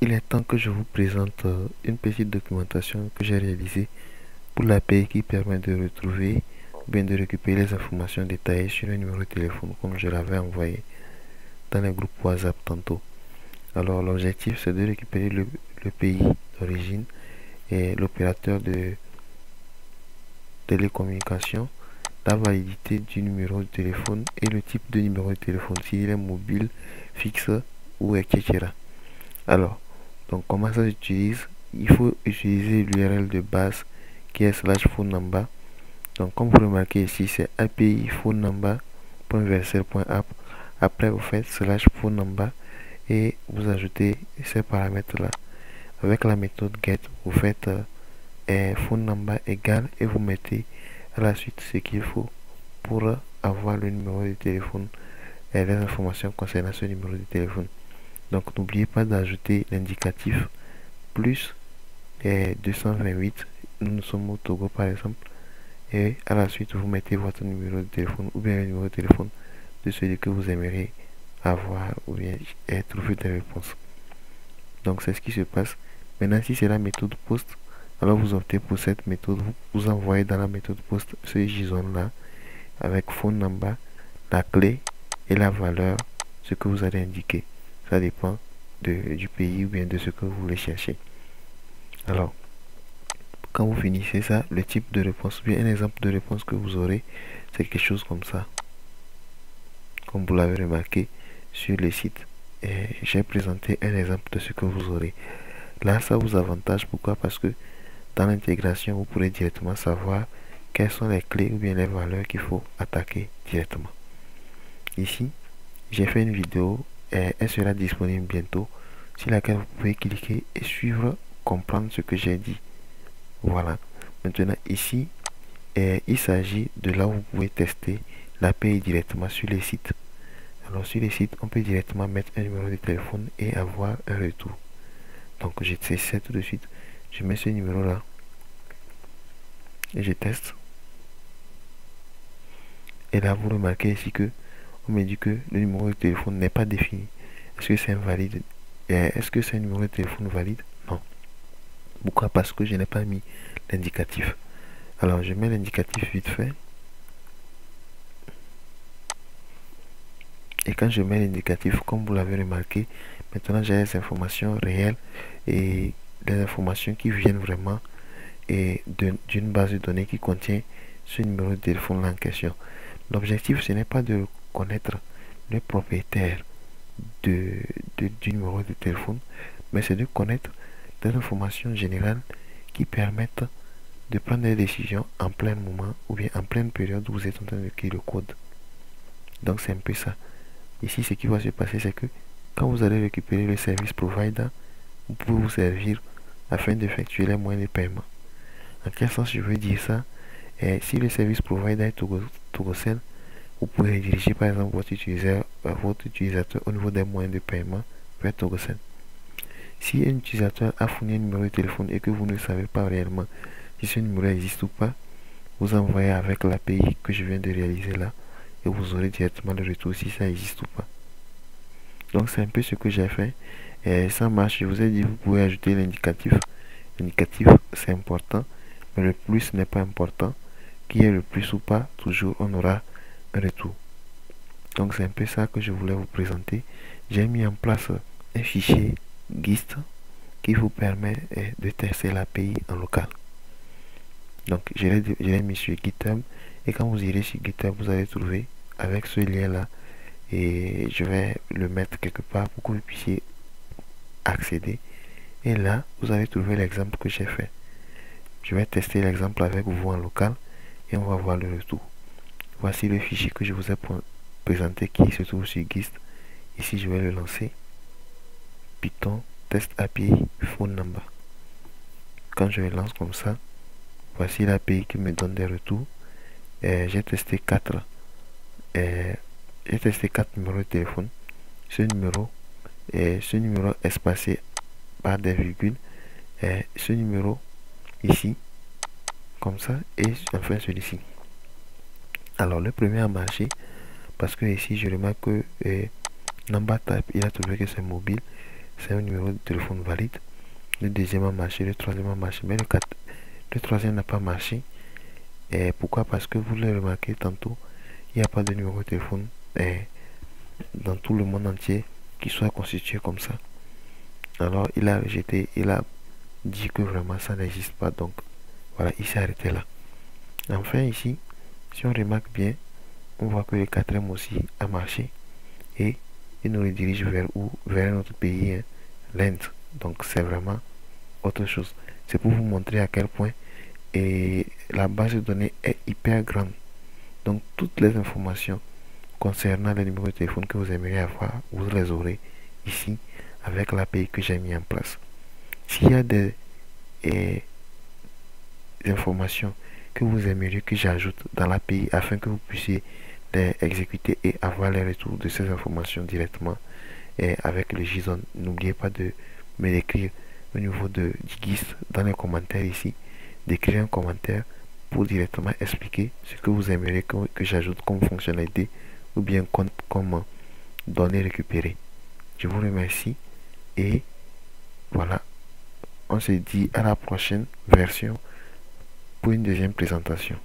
Il est temps que je vous présente une petite documentation que j'ai réalisée pour l'API qui permet de retrouver ou bien de récupérer les informations détaillées sur un numéro de téléphone comme je l'avais envoyé dans les groupes WhatsApp tantôt. Alors l'objectif c'est de récupérer le pays d'origine et l'opérateur de télécommunication, la validité du numéro de téléphone et le type de numéro de téléphone, s'il est mobile, fixe ou etc. Alors, donc comment ça s'utilise? Il faut utiliser l'URL de base qui est slash phone number. Donc comme vous remarquez ici, c'est API phone number.versel.app. Après vous faites slash phone number et vous ajoutez ces paramètres là. Avec la méthode get, vous faites phone number égal et vous mettez à la suite ce qu'il faut pour avoir le numéro de téléphone et les informations concernant ce numéro de téléphone. Donc n'oubliez pas d'ajouter l'indicatif plus 228. Nous sommes au Togo par exemple. Et à la suite, vous mettez votre numéro de téléphone ou bien le numéro de téléphone de celui que vous aimeriez avoir ou bien trouver des réponses. Donc c'est ce qui se passe. Maintenant, si c'est la méthode post, alors vous optez pour cette méthode. Vous envoyez dans la méthode post ce JSON là avec phone number, la clé et la valeur, ce que vous allez indiquer. Ça dépend du pays ou bien de ce que vous voulez chercher. Alors, quand vous finissez ça, le type de réponse, bien un exemple de réponse que vous aurez, c'est quelque chose comme ça. Comme vous l'avez remarqué sur le site. Et j'ai présenté un exemple de ce que vous aurez. Là, ça vous avantage. Pourquoi? Parce que dans l'intégration, vous pourrez directement savoir quelles sont les clés ou bien les valeurs qu'il faut attaquer directement. Ici, j'ai fait une vidéo et elle sera disponible bientôt sur laquelle vous pouvez cliquer et suivre, comprendre ce que j'ai dit. Voilà. Maintenant, ici, il s'agit de là où vous pouvez tester l'API directement sur les sites. Alors, sur les sites, on peut directement mettre un numéro de téléphone et avoir un retour. Donc, je teste ça tout de suite. Je mets ce numéro-là et je teste. Et là, vous remarquez ici que on me dit que le numéro de téléphone n'est pas défini. Est-ce que c'est invalide? Est-ce que c'est un numéro de téléphone valide? Non. Pourquoi? Parce que je n'ai pas mis l'indicatif. Alors, je mets l'indicatif vite fait. Et quand je mets l'indicatif, comme vous l'avez remarqué, maintenant j'ai les informations réelles et les informations qui viennent vraiment d'une base de données qui contient ce numéro de téléphone en question. L'objectif, ce n'est pas de connaître le propriétaire du numéro de téléphone, mais c'est de connaître des informations générales qui permettent de prendre des décisions en plein moment ou bien en pleine période où vous êtes en train de créer le code. Donc c'est un peu ça. Ici, ce qui va se passer, c'est que quand vous allez récupérer le service provider, vous pouvez vous servir afin d'effectuer les moyens de paiement. En quel sens je veux dire ça? Si le service provider est Togocel, vous pouvez rediriger par exemple votre utilisateur au niveau des moyens de paiement vers Togocel. Si un utilisateur a fourni un numéro de téléphone et que vous ne savez pas réellement si ce numéro existe ou pas, vous envoyez avec l'API que je viens de réaliser là et vous aurez directement le retour si ça existe ou pas. Donc c'est un peu ce que j'ai fait et ça marche. Je vous ai dit, vous pouvez ajouter l'indicatif. L'indicatif c'est important, mais le plus n'est pas important. Qui est le plus ou pas, toujours on aura un retour. Donc c'est un peu ça que je voulais vous présenter. J'ai mis en place un fichier GIST qui vous permet de tester l'API en local. Donc je l'ai mis sur GitHub et quand vous irez sur GitHub, vous allez trouver avec ce lien là et je vais le mettre quelque part pour que vous puissiez accéder. Et là, vous allez trouver l'exemple que j'ai fait. Je vais tester l'exemple avec vous en local et on va voir le retour. Voici le fichier que je vous ai présenté qui se trouve sur GIST. Ici, je vais le lancer. Python test API phone number. Quand je le lance comme ça, voici l'API qui me donne des retours. J'ai testé 4 numéros de téléphone. Ce numéro espacé par des virgules. Ce numéro ici, comme ça, et enfin celui-ci. Alors le premier a marché parce que ici je remarque que number type il a trouvé que c'est mobile. c'est un numéro de téléphone valide. Le deuxième a marché, le troisième a marché, mais le troisième n'a pas marché. Et pourquoi? Parce que vous l'avez remarqué tantôt, il n'y a pas de numéro de téléphone dans tout le monde entier qui soit constitué comme ça. Alors il a rejeté, il a dit que vraiment ça n'existe pas. Donc voilà, il s'est arrêté là. Enfin ici, si on remarque bien, on voit que le quatrième aussi a marché et il nous redirige vers où? Vers un autre pays, hein, l'Inde. Donc c'est vraiment autre chose. C'est pour vous montrer à quel point la base de données est hyper grande. Donc toutes les informations concernant les numéros de téléphone que vous aimeriez avoir, vous les aurez ici avec l'API que j'ai mis en place. S'il y a des informations que vous aimeriez que j'ajoute dans l'API afin que vous puissiez les exécuter et avoir les retours de ces informations directement avec le JSON, n'oubliez pas de me l'écrire au niveau du GIST dans les commentaires ici, d'écrire un commentaire pour directement expliquer ce que vous aimeriez que j'ajoute comme fonctionnalité ou bien comme données récupérées. Je vous remercie et voilà, on se dit à la prochaine version pour une deuxième présentation.